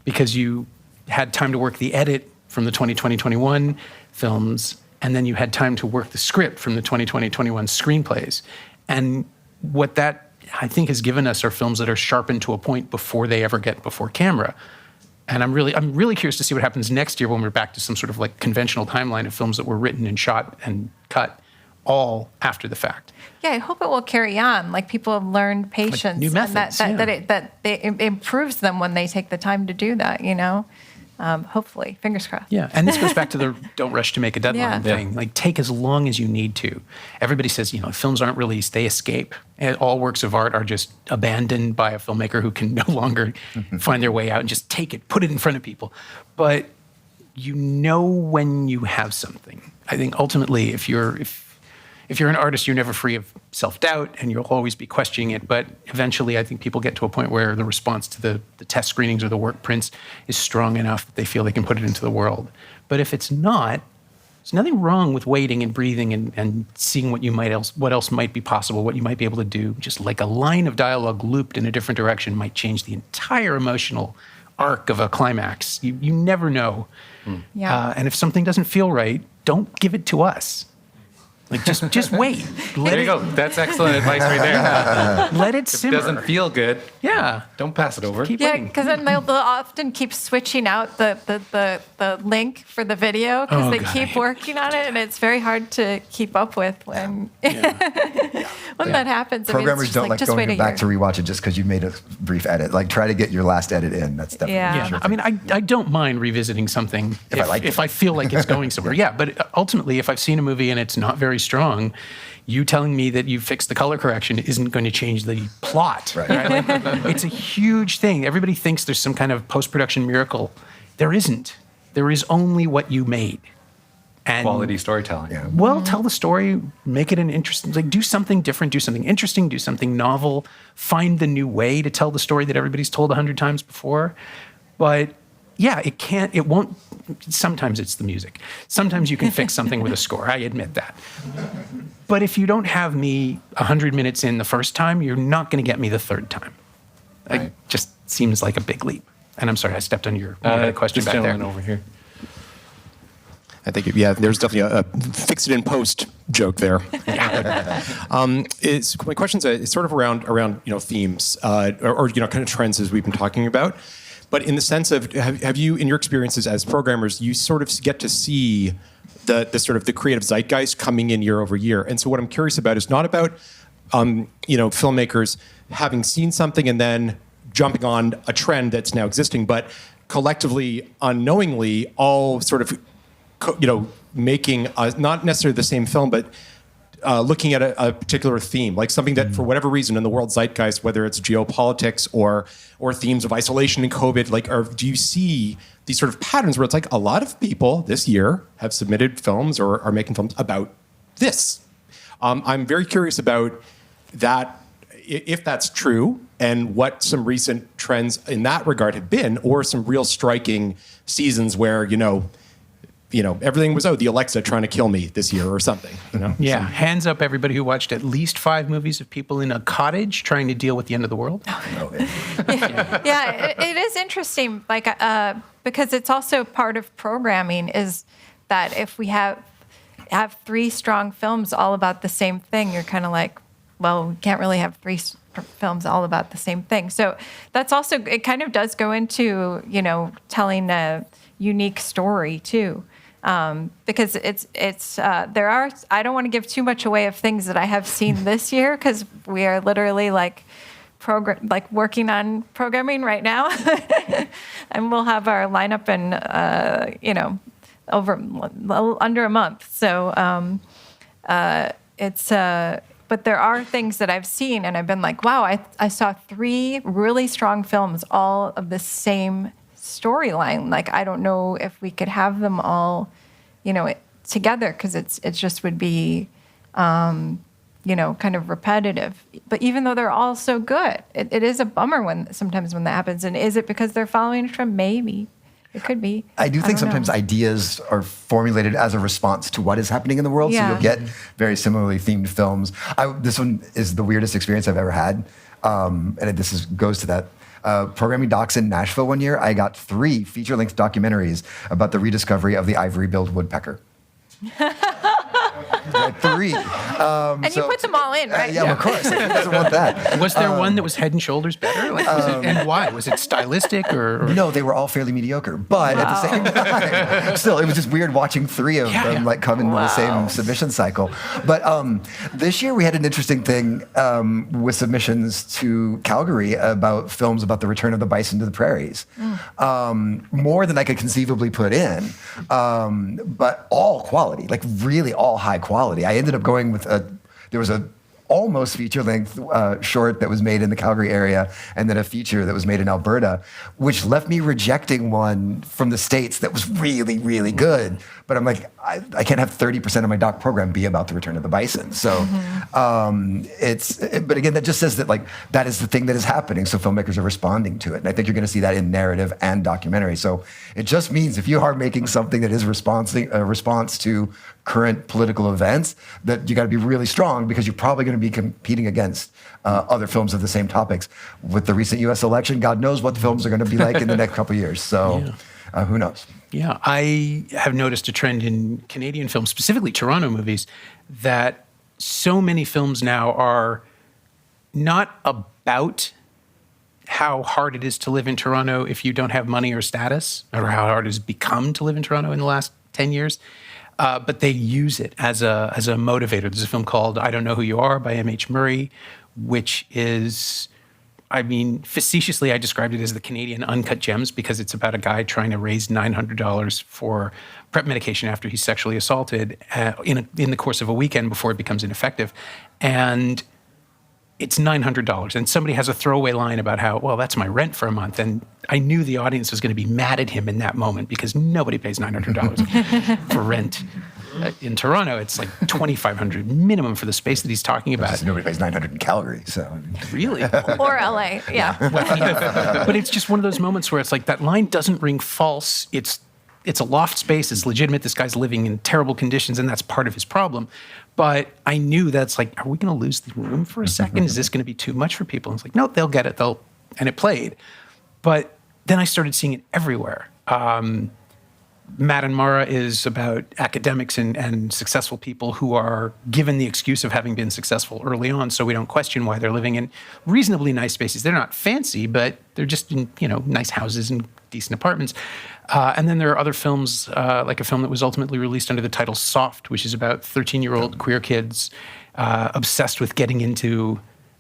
because you had time to work the edit from the 2020-21 films, and then you had time to work the script from the 2020-21 screenplays. And what that, I think, has given us are films that are sharpened to a point before they ever get before camera. And I'm really curious to see what happens next year when we're back to some sort of conventional timeline of films that were written and shot and cut all after the fact. Yeah, I hope it will carry on. People have learned patience, new methods, and that it improves them when they take the time to do that. Hopefully, fingers crossed. Yeah, and this goes back to the don't rush to make a deadline Yeah. thing. Take as long as you need to. Everybody says, if films aren't released, they escape. And all works of art are just abandoned by a filmmaker who can no longer find their way out and just take it, put it in front of people. But when you have something. I think ultimately, if you're an artist, you're never free of self-doubt, and you'll always be questioning it. But eventually, I think people get to a point where the response to the test screenings or the work prints is strong enough that they feel they can put it into the world. But if it's not, there's nothing wrong with waiting and breathing and seeing what else might be possible, what you might be able to do. Just like a line of dialogue looped in a different direction might change the entire emotional arc of a climax. You never know. Yeah. And if something doesn't feel right, don't give it to us. Just wait. There you go. That's excellent advice right there. Let it If it simmer. doesn't feel good, Yeah. don't pass it over. Keep Yeah, waiting. because then they'll often keep switching out the link for the video because Oh, they God, I keep hate working on it, and it's very hard to keep up with when when that happens, Programmers don't like just going wait a back to year. rewatch it just because you made a brief edit. Like, try to get your last edit in. That's definitely Yeah. sure I mean, I don't mind revisiting something if I feel like it's going somewhere. Yeah, but ultimately, if I've seen a movie and it's not very strong, you telling me that you fixed the color correction isn't going to change the plot. Right. Like, it's a huge thing. Everybody thinks there's some kind of post-production miracle. There isn't. There is only what you made. And Quality storytelling. Yeah. well, tell the story, make it an interesting, like do something different, do something interesting, do something novel, find the new way to tell the story that everybody's told 100 times before. But yeah, it won't, sometimes it's the music. Sometimes you can fix something with a score, I admit that. But if you don't have me 100 minutes in the first time, you're not going to get me the third time. It just seems like a big leap. And I'm sorry, I stepped on your question this back there. gentleman over here. I think, yeah, there's definitely a fix it in post joke there. My question's is sort of around themes or kind of trends as we've been talking about, but in the sense of have you, in your experiences as programmers, you sort of get to see the sort of the creative zeitgeist coming in year over year, and so what I'm curious about is not about filmmakers having seen something and then jumping on a trend that's now existing, but collectively, unknowingly, all sort of making not necessarily the same film, but looking at a particular theme, like something that, for whatever reason, in the world zeitgeist, whether it's geopolitics or themes of isolation and COVID, do you see these sort of patterns where it's like a lot of people this year have submitted films or are making films about this? I'm very curious about that, if that's true, and what some recent trends in that regard have been, or some real striking seasons where everything was, the Alexa trying to kill me this year or something. Yeah, hands up everybody who watched at least 5 movies of people in a cottage trying to deal with the end of the world. Yeah, it is interesting, because it's also part of programming is that if we have 3 strong films all about the same thing, you're kind of like, well, we can't really have 3 films all about the same thing. So that's also, it kind of does go into, telling a unique story too. Because there are, I don't want to give too much away of things that I have seen this year, because we are literally working on programming right now. And we'll have our lineup in, under a month. So but there are things that I've seen and I've been like, wow, I saw 3 really strong films, all of the same storyline. Like, I don't know if we could have them all, together, because it just would be, kind of repetitive. But even though they're all so good, it is a bummer sometimes when that happens. And is it because they're following a trend? Maybe. It could be. I do think sometimes ideas are formulated as a response to what is happening in the world. Yeah. So you'll get very similarly themed films. This one is the weirdest experience I've ever had. And goes to that. Programming docs in Nashville one year, I got 3 feature-length documentaries about the rediscovery of the ivory-billed woodpecker. 3. And you put them all in, right? Yeah, of course. Who doesn't want that? Was there one that was Head and Shoulders better? And why? Was it stylistic or? No, they were all fairly mediocre. But at the same time, still, it was just weird watching 3 of them come in the same submission cycle. But this year we had an interesting thing with submissions to Calgary about films about the return of the bison to the prairies. More than I could conceivably put in, but all quality, like really all high quality. I ended up going with there was a almost feature-length short that was made in the Calgary area, and then a feature that was made in Alberta, which left me rejecting one from the States that was really, really good. But I'm like, I can't have 30% of my doc program be about the return of the bison. So but again, that just says that that is the thing that is happening. So filmmakers are responding to it. And I think you're going to see that in narrative and documentary. So it just means if you are making something that is a response to current political events, that you got to be really strong, because you're probably going to be competing against other films of the same topics. With the recent U.S. election, God knows what the films are going to be like in the next couple of years. So who knows? Yeah, I have noticed a trend in Canadian films, specifically Toronto movies, that so many films now are not about how hard it is to live in Toronto if you don't have money or status, or how hard it has become to live in Toronto in the last 10 years. but they use it as a motivator. There's a film called I Don't Know Who You Are by M.H. Murray, which is, I mean, facetiously, I described it as the Canadian Uncut Gems because it's about a guy trying to raise $900 for PrEP medication after he's sexually assaulted in the course of a weekend before it becomes ineffective. And it's $900. And somebody has a throwaway line about how, well, that's my rent for a month. And I knew the audience was going to be mad at him in that moment because nobody pays $900 for rent. In Toronto, it's like $2,500 minimum for the space that he's talking about. Nobody pays $900 in Calgary, so. Really? Or LA, yeah. But it's just one of those moments where it's like that line doesn't ring false. It's a loft space. It's legitimate. This guy's living in terrible conditions, and that's part of his problem. But I knew that's like, are we going to lose the room for a second? Is this going to be too much for people? And it's like, no, they'll get it. And it played. But then I started seeing it everywhere. Matt and Mara is about academics and successful people who are given the excuse of having been successful early on, so we don't question why they're living in reasonably nice spaces. They're not fancy, but they're just in, nice houses and decent apartments. And then there are other films, like a film that was ultimately released under the title Soft, which is about 13-year-old queer kids obsessed with getting into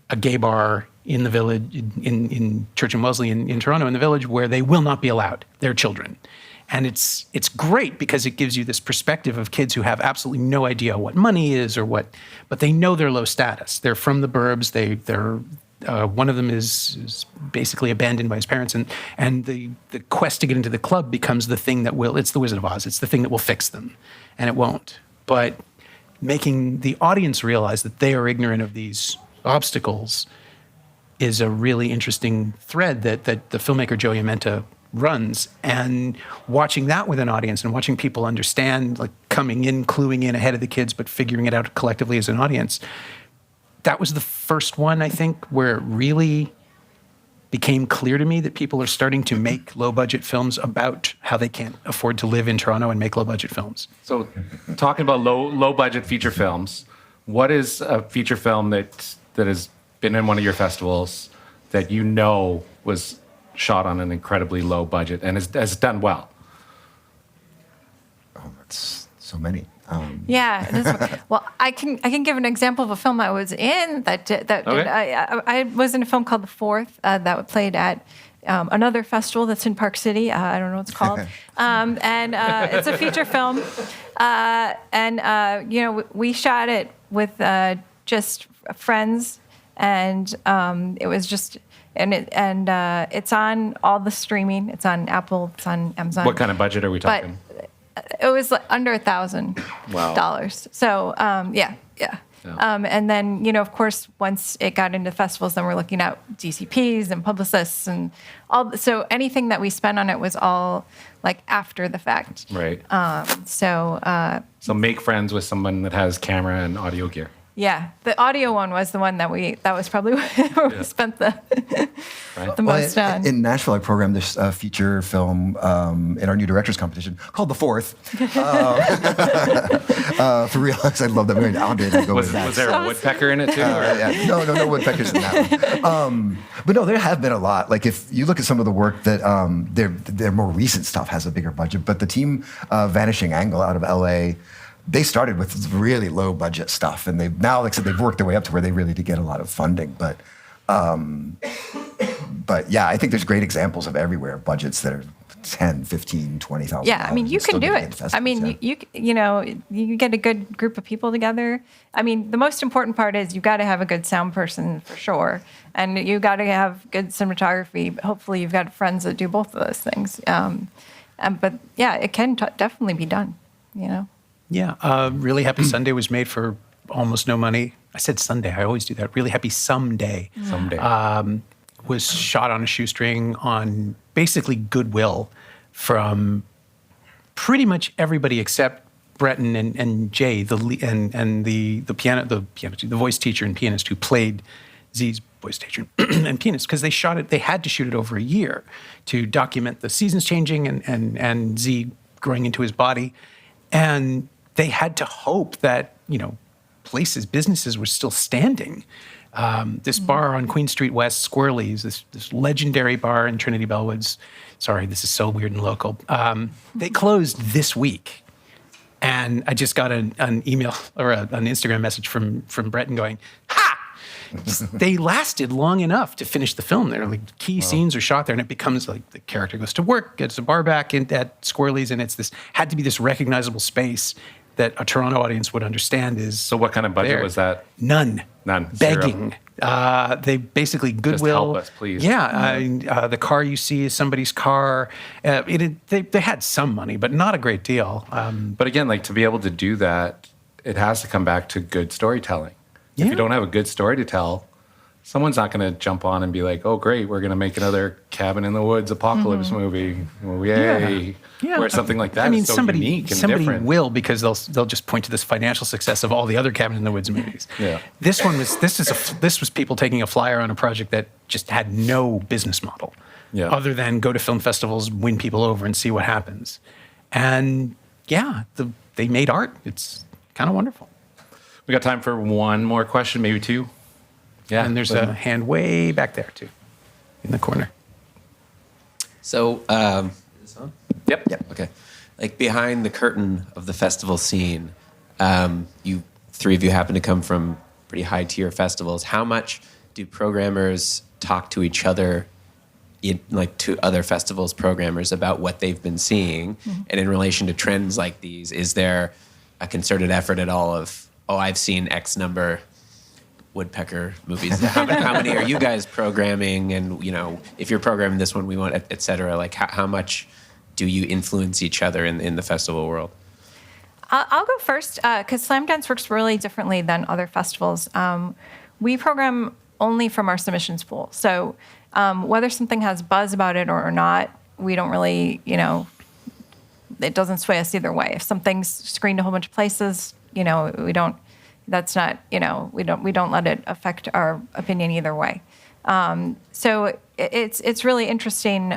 a gay bar in the village, in Church and Wellesley in Toronto, in the village, where they will not be allowed. They're children. And it's great because it gives you this perspective of kids who have absolutely no idea what money is but they know they're low status. They're from the burbs. They're one of them is basically abandoned by his parents, and the quest to get into the club becomes the thing that it's the Wizard of Oz. It's the thing that will fix them, and it won't. But making the audience realize that they are ignorant of these obstacles is a really interesting thread that the filmmaker Joey Amenta runs, and watching that with an audience and watching people understand, like coming in, cluing in ahead of the kids, but figuring it out collectively as an audience. That was the first one, I think, where it really became clear to me that people are starting to make low-budget films about how they can't afford to live in Toronto and make low-budget films. So, talking about low-budget feature films, what is a feature film that has been in one of your festivals that was shot on an incredibly low budget and has done well? Oh, that's so many. Well, I can give an example of a film I was in I was in a film called The Fourth that played at another festival that's in Park City. I don't know what it's called. And it's a feature film. We shot it with just friends, and it was just. It's on all the streaming. It's on Apple. It's on Amazon. What kind of budget are we talking? But it was like under $1,000. Wow. So yeah. And then of course, once it got into festivals, then we're looking at DCPs and publicists and all. So anything that we spent on it was all like after the fact. Right. So make friends with someone that has camera and audio gear. Yeah, the audio one was the one that was probably where we spent the most on. In Nashville, I programmed this feature film in our new directors competition called The Fourth. For real, I love that movie. Was there a woodpecker in it too? No woodpeckers in that one. But no, there have been a lot. Like if you look at some of the work that their more recent stuff has a bigger budget, but the team Vanishing Angle out of LA. They started with really low budget stuff, and they've worked their way up to where they really did get a lot of funding. But yeah, I think there's great examples of everywhere budgets that are 10, 15, 20,000. Yeah, I mean, you can do it. I mean, you get a good group of people together. I mean, the most important part is you've got to have a good sound person for sure, and you got to have good cinematography. Hopefully, you've got friends that do both of those things. But yeah, it can definitely be done. Yeah, Really Happy Sunday was made for almost no money. I said Sunday. I always do that. Really Happy Someday. Was shot on a shoestring on basically goodwill from pretty much everybody except Breton and Jay, the voice teacher and pianist who played Z's voice teacher and pianist, because they had to shoot it over a year to document the seasons changing and Z growing into his body. And they had to hope that, businesses were still standing. This bar on Queen Street West, Squirrely's, this legendary bar in Trinity Bellwoods. Sorry, this is so weird and local. They closed this week. And I just got an email or an Instagram message from Breton going, "Ha! They lasted long enough to finish the film. There, like key scenes are shot there, and it becomes like the character goes to work, gets a bar back at Squirrely's, and it's this had to be this recognizable space that a Toronto audience would understand is. So what kind of budget was that? None. Begging. They basically goodwill. Just help us, please. Yeah, the car you see is somebody's car. They had some money, but not a great deal. But again, like to be able to do that, it has to come back to good storytelling. If you don't have a good story to tell, someone's not going to jump on and be like, "Oh, great, we're going to make another Cabin in the Woods apocalypse movie." Well, yay! Yeah. Or something like that. I mean, is so somebody unique and somebody different. will because they'll just point to this financial success of all the other Cabin in the Woods movies. Yeah. This was people taking a flyer on a project that just had no business model, other than go to film festivals, win people over, and see what happens. And they made art. It's kind of wonderful. We got time for one more question, maybe two. Yeah. And there's a hand way back there too, in the corner. So, is this on? Yep. Okay. Like behind the curtain of the festival scene, you three of you happen to come from pretty high tier festivals. How much do programmers talk to each other, to other festivals programmers about what they've been seeing? Mm-hmm. And in relation to trends like these, is there a concerted effort at all of, I've seen X number woodpecker movies. How many are you guys programming? And, if you're programming this one, we want, et cetera. Like, how much do you influence each other in the festival world? I'll go first because Slamdance works really differently than other festivals. We program only from our submissions pool. So whether something has buzz about it or not, we don't really, it doesn't sway us either way. If something's screened a whole bunch of places, we don't. That's not, we don't let it affect our opinion either way. So it's really interesting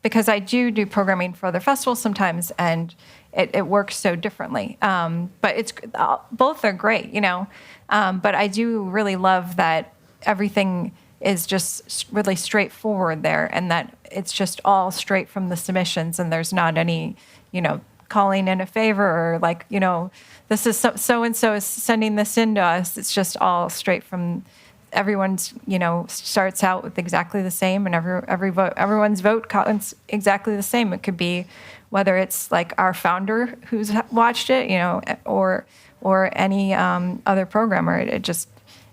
because I do programming for other festivals sometimes, and it works so differently. But both are great, But I do really love that everything is just really straightforward there, and that it's just all straight from the submissions, and there's not any, calling in a favor or like, this is so and so is sending this in to us. It's just all straight from everyone's. Starts out with exactly the same, and everyone's vote counts exactly the same. It could be whether it's like our founder who's watched it, or any other programmer.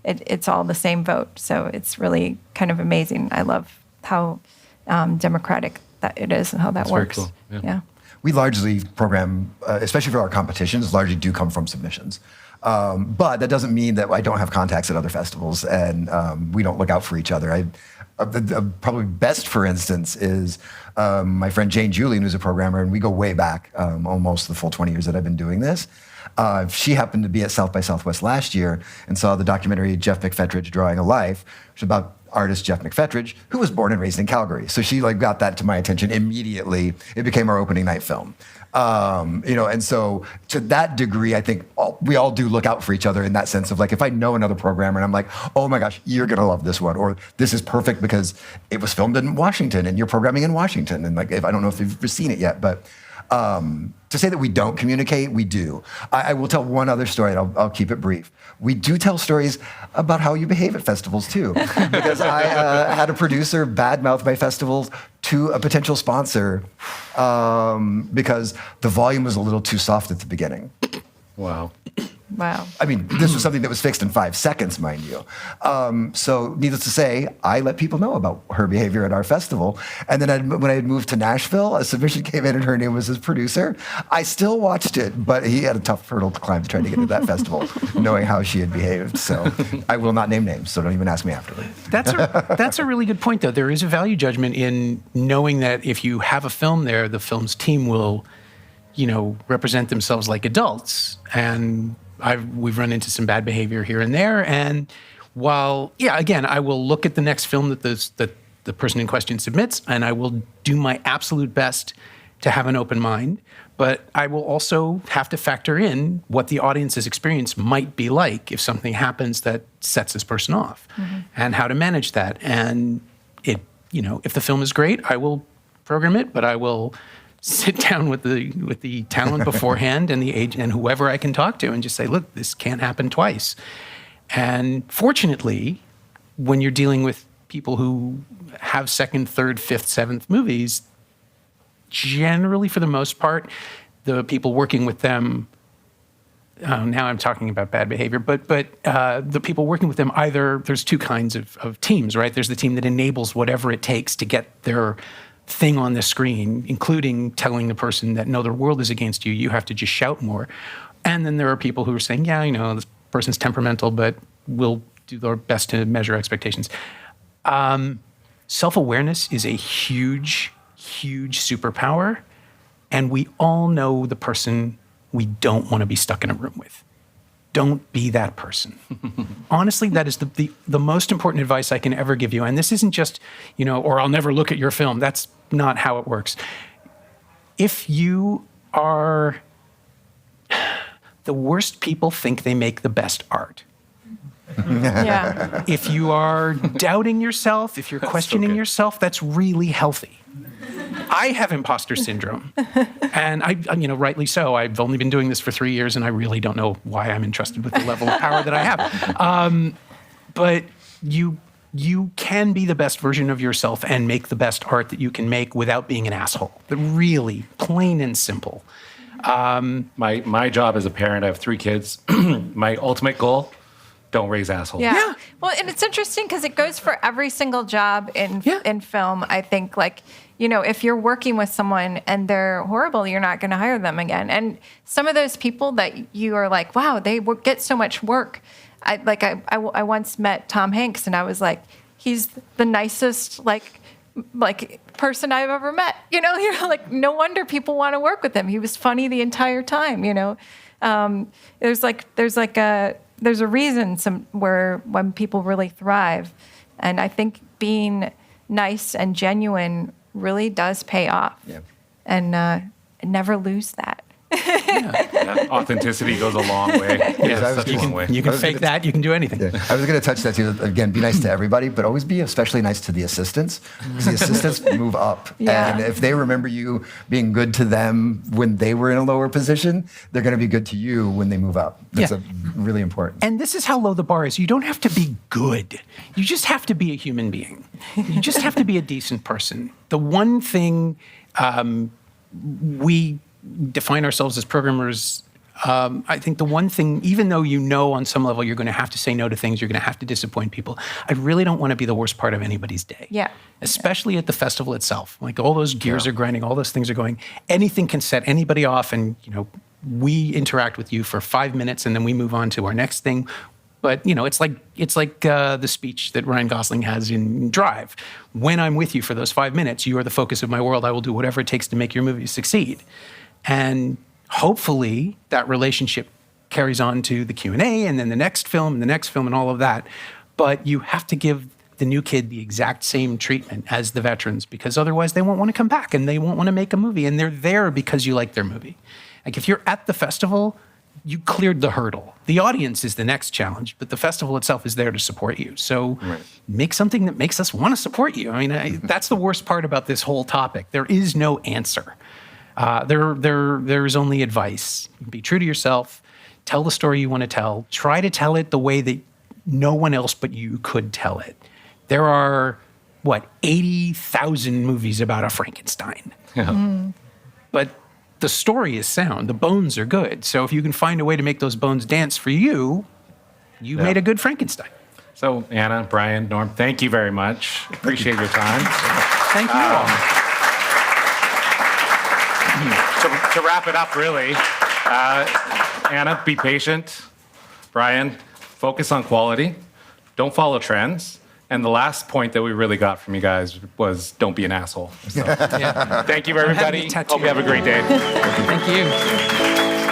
It's all the same vote. So it's really kind of amazing. I love how democratic that it is and how that works. Very cool. Yeah. We largely program, especially for our competitions, largely do come from submissions. But that doesn't mean that I don't have contacts at other festivals and we don't look out for each other. Probably best, for instance, is my friend Jane Julian, who's a programmer, and we go way back, almost the full 20 years that I've been doing this. She happened to be at South by Southwest last year and saw the documentary Jeff McFetridge Drawing a Life, which is about artist Jeff McFetridge, who was born and raised in Calgary. So she got that to my attention immediately. It became our opening night film. And so to that degree, I think we all do look out for each other in that sense of if I know another programmer and I'm like, oh my gosh, you're going to love this one, or this is perfect because it was filmed in Washington and you're programming in Washington. And if I don't know if you've seen it yet, but to say that we don't communicate, we do. I will tell one other story, and I'll keep it brief. We do tell stories about how you behave at festivals, too. Because I had a producer badmouth my festivals to a potential sponsor because the volume was a little too soft at the beginning. Wow. Wow. I mean, this was something that was fixed in 5 seconds, mind you. So needless to say, I let people know about her behavior at our festival. And then when I had moved to Nashville, a submission came in and her name was his producer. I still watched it, but he had a tough hurdle to climb to try to get into that festival, knowing how she had behaved. So I will not name names, so don't even ask me afterward. That's a really good point, though. There is a value judgment in knowing that if you have a film there, the film's team will, represent themselves like adults. And we've run into some bad behavior here and there. And while, again, I will look at the next film that the person in question submits, and I will do my absolute best to have an open mind. But I will also have to factor in what the audience's experience might be like if something happens that sets this person off, and how to manage that. And if the film is great, I will program it, but I will sit down with the talent beforehand and the agent and whoever I can talk to and just say, look, this can't happen twice. And fortunately, when you're dealing with people who have second, third, fifth, seventh movies, generally, for the most part, the people working with them, now I'm talking about bad behavior, but the people working with them, either there's two kinds of teams, right? There's the team that enables whatever it takes to get their thing on the screen, including telling the person that, no, the world is against you, you have to just shout more. And then there are people who are saying, yeah, you know, this person's temperamental, but we'll do our best to measure expectations. Self-awareness is a huge, huge superpower, and we all know the person we don't want to be stuck in a room with. Don't be that person. Honestly, that is the most important advice I can ever give you. And this isn't just, you know, or I'll never look at your film. That's not how it works. If you are, the worst people think they make the best art. Yeah. If you are doubting yourself, if you're questioning yourself, that's really healthy. I have imposter syndrome, and I, you know, rightly so. I've only been doing this for 3 years, and I really don't know why I'm entrusted with the level of power that I have. But you can be the best version of yourself and make the best art that you can make without being an asshole. Really, plain and simple. My job as a parent, I have 3 kids. My ultimate goal: don't raise assholes. Yeah. Well, and it's interesting because it goes for every single job in film. I think, like, you know, if you're working with someone and they're horrible, you're not going to hire them again. And some of those people that you are like, wow, they get so much work. I once met Tom Hanks, and I was like, he's the nicest, like person I've ever met. You know, you're like, no wonder people want to work with him. He was funny the entire time. You know, there's a reason when people really thrive, and I think being nice and genuine really does pay off. Yeah. And never lose that. Authenticity goes a long way. Yeah, such a long way. You can fake that. You can do anything. Yeah. I was going to touch that too. Again, be nice to everybody, but always be especially nice to the assistants, because the assistants move up. Yeah. And if they remember you being good to them when they were in a lower position, they're going to be good to you when they move up. That's really important. And this is how low the bar is. You don't have to be good. You just have to be a human being. You just have to be a decent person. The one thing we define ourselves as programmers, I think the one thing, even though you know on some level you're going to have to say no to things, you're going to have to disappoint people, I really don't want to be the worst part of anybody's day. Yeah. Especially at the festival itself. Like, all those gears are grinding, all those things are going. Anything can set anybody off, and, you know, we interact with you for 5 minutes and then we move on to our next thing. But, you know, it's like the speech that Ryan Gosling has in Drive. When I'm with you for those 5 minutes, you are the focus of my world. I will do whatever it takes to make your movie succeed. And hopefully that relationship carries on to the Q&A and then the next film and the next film and all of that. But you have to give the new kid the exact same treatment as the veterans, because otherwise they won't want to come back and they won't want to make a movie. And they're there because you like their movie. Like, if you're at the festival, you cleared the hurdle. The audience is the next challenge, but the festival itself is there to support you. So make something that makes us want to support you. I mean, that's the worst part about this whole topic. There is no answer. There's only advice. Be true to yourself. Tell the story you want to tell. Try to tell it the way that no one else but you could tell it. There are, 80,000 movies about a Frankenstein. Yeah. But the story is sound. The bones are good. So if you can find a way to make those bones dance for you, you've made a good Frankenstein. So, Anna, Brian, Norm, thank you very much. Appreciate your time. Thank you all. To wrap it up, really, Anna, be patient. Brian, focus on quality. Don't follow trends. And the last point that we really got from you guys was, don't be an asshole. So, thank you, everybody. Hope you have a great day. Thank you.